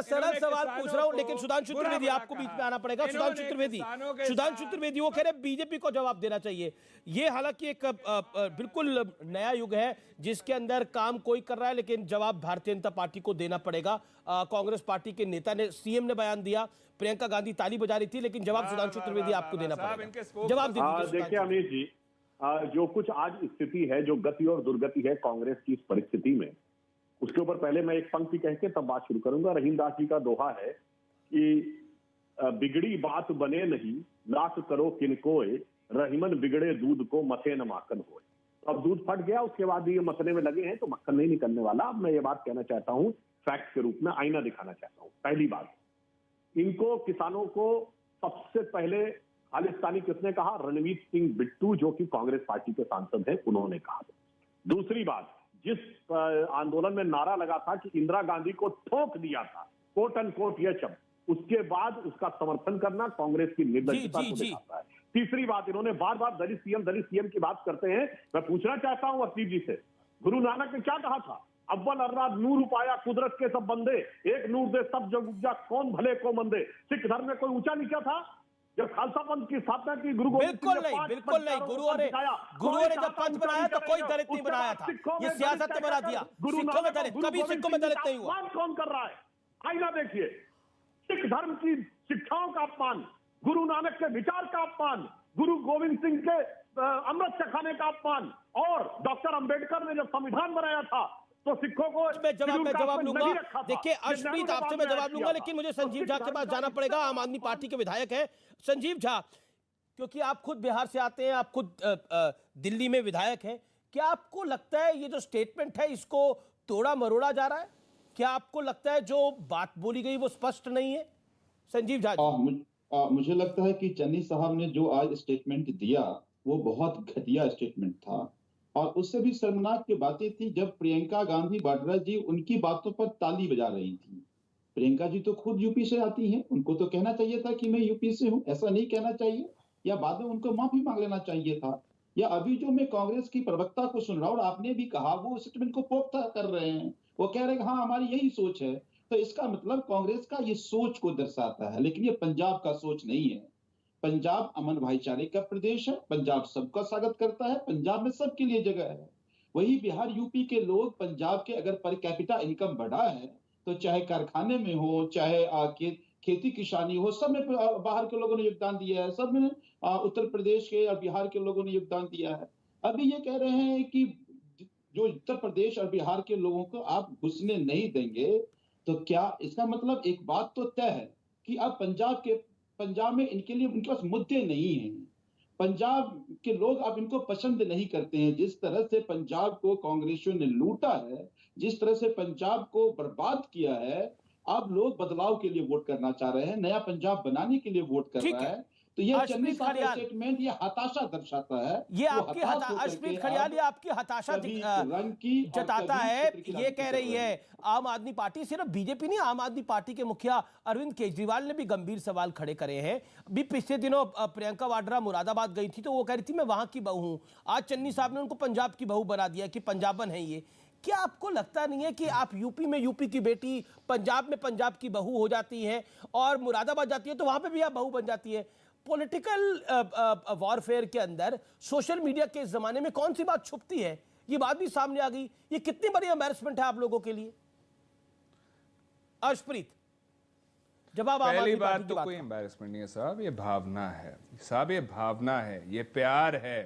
सरल सवाल पूछ रहा हूं, लेकिन सुधांशु त्रिवेदी आपको बीच में आना पड़ेगा। सुधांशु त्रिवेदी वो कह रहे बीजेपी को जवाब देना चाहिए। ये हालांकि एक बिल्कुल नया युग है जिसके अंदर काम कोई कर रहा है, लेकिन जवाब भारतीय जनता पार्टी को देना पड़ेगा। कांग्रेस पार्टी के नेता ने, सीएम ने बयान दिया, प्रियंका गांधी ताली बजा रही थी, लेकिन जवाब सुधांशु त्रिवेदी आपको देना पड़ेगा। जवाब दीजिए। देखिए अमित जी, जो कुछ आज स्थिति है, जो गति और दुर्गति है कांग्रेस की इस परिस्थिति में, उसके ऊपर पहले मैं एक पंक्ति कह के तब बात शुरू करूंगा। रहीमदास जी का दोहा है कि बिगड़ी बात बने नहीं, लाख करो किनकोए, रहीमन बिगड़े दूध को मथे न माखन होए। तो अब दूध फट गया, उसके बाद ये मथने में लगे हैं तो मक्खन नहीं निकलने वाला। अब मैं ये बात कहना चाहता हूं, फैक्ट के रूप में आईना दिखाना चाहता हूं। पहली बात, इनको किसानों को सबसे पहले खालिस्तानी किसने कहा? रणवीर सिंह बिट्टू, जो कि कांग्रेस पार्टी के सांसद हैं, उन्होंने कहा। दूसरी बात, जिस आंदोलन में नारा लगा था कि इंदिरा गांधी को ठोक दिया था, कोट एंड कोट यह शब्द, उसके बाद उसका समर्थन करना कांग्रेस की निर्दयता को दिखाता है। तीसरी बात, इन्होंने बार बार दलित सीएम की बात करते हैं। मैं पूछना चाहता हूं असीफ जी से, गुरु नानक ने क्या कहा था? अव्वल अर्राद नूर उपाया कुदरत के सब बंदे, एक नूर दे सब जग उपजा, कौन भले को मंदे। सिख धर्म में कोई ऊंचा नीचा था? जब खालसा पंथ की स्थापना की गुरु गोविंद सिंह ने बिल्कुल नहीं। गुरुओं ने जब पंथ बनाया तो कोई दलित नहीं बनाया था, ये सियासत ने बना दिया। सिखों में दलित, कभी सिखों में दलित नहीं हुआ। कौन कर रहा है? आईना देखिए, सिख धर्म की शिक्षाओं का अपमान, गुरु नानक के विचार का अपमान, गुरु गोविंद सिंह के अमृत चखाने का अपमान, और डॉक्टर अंबेडकर ने जब संविधान बनाया था तो सिखों को मैं जवाब लूंगा। देखिए अर्शप्रीत, आपसे मैं जवाब लूंगा, लेकिन मुझे संजीव झा के पास जाना पड़ेगा। आम आदमी पार्टी के विधायक हैं संजीव झा, क्योंकि आप खुद बिहार से आते हैं, आप खुद दिल्ली में विधायक हैं। क्या आपको लगता है ये जो स्टेटमेंट है इसको तोड़ा मरोड़ा जा रहा है? क्या आपको लगता है जो बात बोली गई वो स्पष्ट नहीं है? संजीव झा मुझे लगता है कि चन्नी साहब ने जो आज स्टेटमेंट दिया वो बहुत घटिया स्टेटमेंट था, और उससे भी शर्मनाक की बातें थी जब प्रियंका गांधी वाड्रा जी उनकी बातों पर ताली बजा रही थी। प्रियंका जी तो खुद यूपी से आती हैं, उनको तो कहना चाहिए था कि मैं यूपी से हूं, ऐसा नहीं कहना चाहिए, या बाद में उनको माफी मांग लेना चाहिए था। या अभी जो मैं कांग्रेस की प्रवक्ता को सुन रहा हूं, और आपने भी कहा, वो स्टेटमेंट को पोख्ता कर रहे हैं। वो कह रहे हैं हाँ हमारी यही सोच है, तो इसका मतलब कांग्रेस का ये सोच को दर्शाता है। लेकिन ये पंजाब का सोच नहीं है। पंजाब अमन भाईचारे का प्रदेश है, पंजाब सबका स्वागत करता है, पंजाब में सबके लिए जगह है। वही बिहार यूपी के लोग पंजाब के अगर पर कैपिटा इनकम बढ़ा है तो चाहे कारखाने में हो, चाहे खेती किसानी हो, सब में बाहर के लोगों ने योगदान दिया है, सब में उत्तर प्रदेश के और बिहार के लोगों ने योगदान दिया है। अभी ये कह रहे हैं कि जो उत्तर प्रदेश और बिहार के लोगों को आप घुसने नहीं देंगे, तो क्या इसका मतलब एक बात तो तय है कि अब पंजाब में इनके लिए उनके पास मुद्दे नहीं हैं। पंजाब के लोग अब इनको पसंद नहीं करते हैं। जिस तरह से पंजाब को कांग्रेसियों ने लूटा है, जिस तरह से पंजाब को बर्बाद किया है, अब लोग बदलाव के लिए वोट करना चाह रहे हैं, नया पंजाब बनाने के लिए वोट कर रहा है। तो ये चन्नी साहब का स्टेटमेंट ये हताशा दर्शाता है। ये आपकी अर्शप्रीत खड़ियाल, ये आपकी हताशा जताता है। ये कह रही है आम आदमी पार्टी, सिर्फ बीजेपी नहीं, आम आदमी पार्टी के मुखिया अरविंद केजरीवाल ने भी गंभीर सवाल खड़े करे हैं। अभी पिछले दिनों प्रियंका वाड्रा मुरादाबाद गई थी तो वो कह रही थी मैं वहां की बहू हूं। आज चन्नी साहब ने उनको पंजाब की बहू बना दिया कि पंजाबन है ये। क्या आपको लगता नहीं है कि आप यूपी में यूपी की बेटी, पंजाब में पंजाब की बहू हो जाती है, और मुरादाबाद जाती है तो वहां पे भी आप बहू बन जाती है? पॉलिटिकल वॉरफेयर के अंदर, सोशल मीडिया के इस जमाने में कौन सी बात छुपती है? ये बात भी सामने आ गई। ये कितनी बड़ी एम्बैरेसमेंट है आप लोगों के लिए? अर्शप्रीत, जवाब। पहली बात तो कोई एम्बैरेसमेंट नहीं है साहब, ये भावना है साहब, ये भावना है, ये प्यार है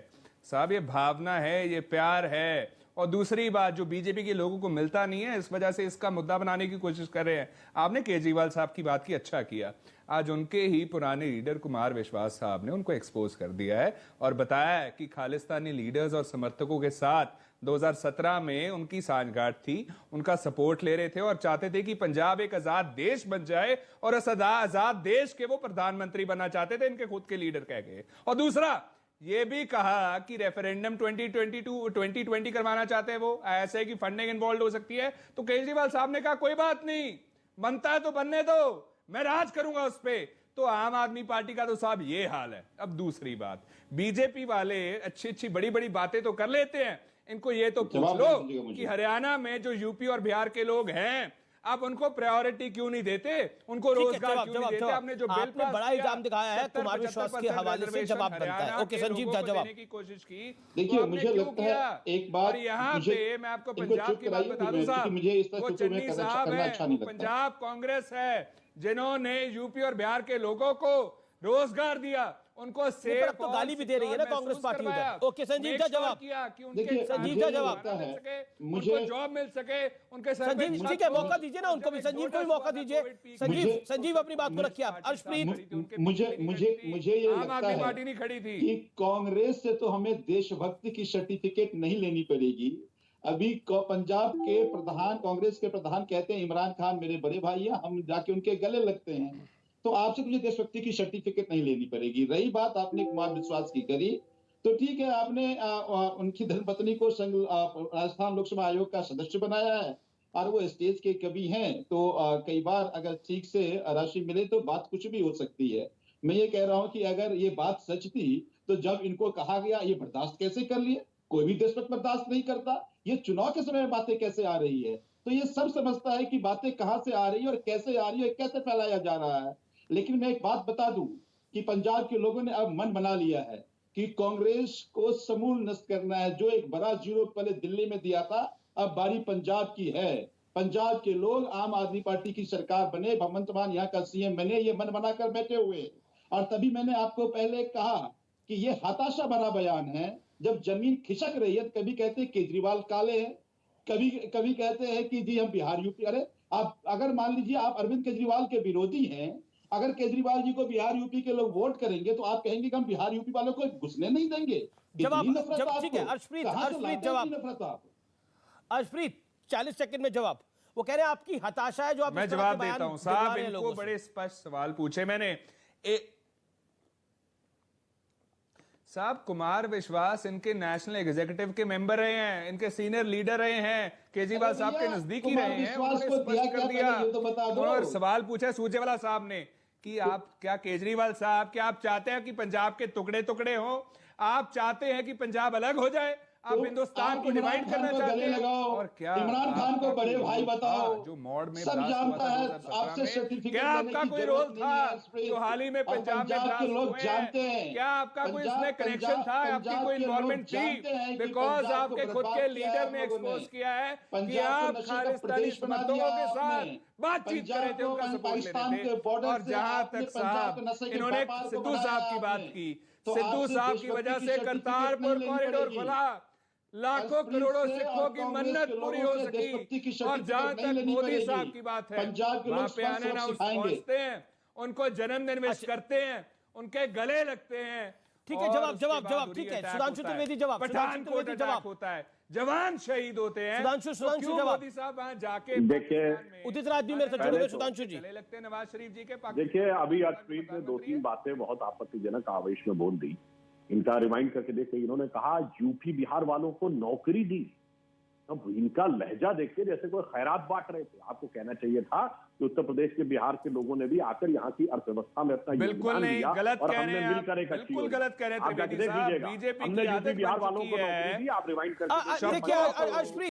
साहब, ये भावना है, ये प्यार है। और दूसरी बात, जो बीजेपी के लोगों को मिलता नहीं है, इस वजह से इसका मुद्दा बनाने की कोशिश कर रहे हैं। आपने केजरीवाल साहब की बात की, अच्छा किया। आज उनके ही पुराने लीडर कुमार विश्वास साहब ने उनको एक्सपोज कर दिया है और बताया है कि खालिस्तानी लीडर्स और समर्थकों के साथ 2017 में उनकी सांठगांठ थी, उनका सपोर्ट ले रहे थे और चाहते थे कि पंजाब एक आजाद देश बन जाए, और इस आजाद देश के वो प्रधानमंत्री बनना चाहते थे, इनके खुद के लीडर कह गए। और दूसरा ये भी कहा कि रेफरेंडम 2020 करवाना चाहते हैं वो, ऐसे कि फंडिंग इन्वॉल्व हो सकती है। तो केजरीवाल साहब ने कहा कोई बात नहीं, बनता है तो बनने दो, मैं राज करूंगा उस पे। तो आम आदमी पार्टी का तो साहब ये हाल है। अब दूसरी बात, बीजेपी वाले अच्छी बड़ी बड़ी बातें तो कर लेते हैं, इनको ये तो पूछ लो कि हरियाणा में जो यूपी और बिहार के लोग हैं, आप उनको प्रायोरिटी क्यों नहीं देते, उनको रोजगार क्यों नहीं देते? आपने जो बिल आपने पास बड़ा किया, इल्जाम दिखाया है 70-75% कुमार विश्वास के हवाले से जवाब बनता है। हरियाणा ओके के संजीव लोगों का को जवाब। देने की कोशिश की, देखिए, तो आपने मुझे क्यों लगता किया? है एक बात और यहाँ मुझे पे मैं आपको इनको पंजाब चुप की बात कराइए बता दूं क्योंकि साहब, मुझे इस तरह वो चुप में चन्नी साहब करना है, अच्छा वो नहीं लगता। पंजाब कांग्रेस है जिन्होंने यूपी और बिहार के लोगों को रोजगार दिया, उनको पर सेफ अब तो गाली भी दे रही है ना कांग्रेस पार्टी उधर। ओके संजीव का जवाब। किया कि उनके देखिए, संजीव मुझे का ये जवाब। लगता है, उनको जॉब मिल सके, उनके सर पे संजीव छत ठीक है, हो। मौका दीजिए ना उनको भी, संजीव को भी मौका दीजिए। संजीव अपनी बात को रखिए आप। अर्शप्रीत मुझे ये आम लगता आदमी है पार्टी नहीं खड़ी थी कि कांग्रेस से तो हमें देशभक्ति की सर्टिफिकेट नहीं लेनी पड़ेगी। अभी पंजाब के प्रधान, कांग्रेस के प्रधान कहते हैं इमरान खान मेरे बड़े भाई हैं, हम जाके उनके गले लगते हैं, तो आपसे मुझे देशभक्ति की सर्टिफिकेट नहीं लेनी पड़ेगी। रही बात आपने कुमार विश्वास की करी, तो ठीक है, आपने उनकी धर्मपत्नी को राजस्थान लोकसभा आयोग का सदस्य बनाया है और वो स्टेज के कवि हैं, तो कई बार अगर ठीक से राशि मिले तो बात कुछ भी हो सकती है। मैं ये कह रहा हूं कि अगर ये बात सच थी तो जब इनको कहा गया ये बर्दाश्त कैसे कर लिए? कोई भी देशभक्त बर्दाश्त नहीं करता। ये चुनाव के समय में बातें कैसे आ रही है? तो ये सब समझता है कि बातें कहां से आ रही है और कैसे आ रही है, कैसे फैलाया जा रहा है। लेकिन मैं एक बात बता दूं कि पंजाब के लोगों ने अब मन बना लिया है कि कांग्रेस को समूल नष्ट करना है। जो एक बड़ा जीरो पहले दिल्ली में दिया था, अब बारी पंजाब की है। पंजाब के लोग आम आदमी पार्टी की सरकार बने, भगवंत मान यहाँ का सीएम बने, ये मन बनाकर बैठे हुए। और तभी मैंने आपको पहले कहा कि ये हताशा भरा बयान है। जब जमीन खिसक रही है, कभी कहते हैं केजरीवाल काले हैं, कभी कहते हैं कि जी हम बिहार यूपी। अरे आप अगर मान लीजिए आप अरविंद केजरीवाल के विरोधी हैं, अगर केजरीवाल जी को बिहार यूपी के लोग वोट करेंगे तो आप कहेंगे कि हम बिहार यूपी वालों को घुसने नहीं देंगे। जवाब ठीक है अर्शप्रीत जवाब। अर्शप्रीत 40 सेकंड में जवाब। वो कह रहे हैं आपकी हताशा है जो आप मैं इस तरह जवाब के बयान देता हूं दिलवा साहब। रहे हैं इनको लोगों से। बड़े स्पष्ट सवाल पूछे मैंने। साहब कुमार विश्वास इनके नेशनल एग्जीक्यूटिव के मेंबर रहे हैं, इनके सीनियर लीडर रहे हैं, केजरीवाल साहब के नजदीकी रहे हैं। उन्होंने स्पष्ट कर दिया और सवाल पूछा सूरजेवाला साहब ने कि आप क्या केजरीवाल साहब क्या आप चाहते हैं कि पंजाब के टुकड़े टुकड़े हो? आप चाहते हैं कि पंजाब अलग हो जाए? आप हिंदुस्तान को डिवाइड करना चाहते हैं? और क्या इमरान खान को बड़े भाई बताओ, जो मोड में सब जानता है। आपसे सर्टिफिकेट क्या आपका कोई रोल था जो हाल ही में पंजाब में के लोग जानते हैं? क्या आपका कोई इसमें कनेक्शन था? आपकी कोई इन्वॉल्वमेंट थी? बिकॉज आपके खुद के लीडर ने एक्सपोज किया है कि आप खालिस्तानी समर्थकों के साथ बातचीत कर रहे थे, उनका सपोर्ट ले रहे थे। और जहां तक साहब इन्होंने सिद्धू साहब की बात की, सिद्धू साहब की वजह से करतारपुर कॉरिडोर खुला, लाखों करोड़ों सिखों की मन्नत पूरी हो सकी। और जहां तक मोदी साहब की बात है, वहां पे अनअनाउंस पहुंचते हैं, उनको जन्मदिन विश करते हैं, उनके गले लगते हैं। ठीक है, जवाब ठीक है। सुधांशु त्रिवेदी जवाब। पठानकोट अटैक होता है, जवान शहीद होते हैं। सुधांशु जवाब। मोदी साहब वहां जाके देखिए, उदित राज भी मेरे से जुड़े हुए। सुधांशु जी गले लगते हैं नवाज शरीफ जी के। देखिए, अभी अर्शप्रीत ने 2-3 बातें बहुत आपत्तिजनक आवेश में बोल दी। इनका रिमाइंड करके देखिए, इन्होंने कहा यूपी बिहार वालों को नौकरी दी। अब इनका लहजा देखिए जैसे कोई खैरात बांट रहे थे। आपको कहना चाहिए था कि उत्तर प्रदेश के बिहार के लोगों ने भी आकर यहाँ की अर्थव्यवस्था में अपना योगदान दिया और हमने मिलकर एक अच्छी गलत कह रहे हैं। आप जाके देख लीजिएगा, हमने यूपी बिहार वालों को नौकरी दी। आप रिमाइंड करके देखिए अर्शप्रीत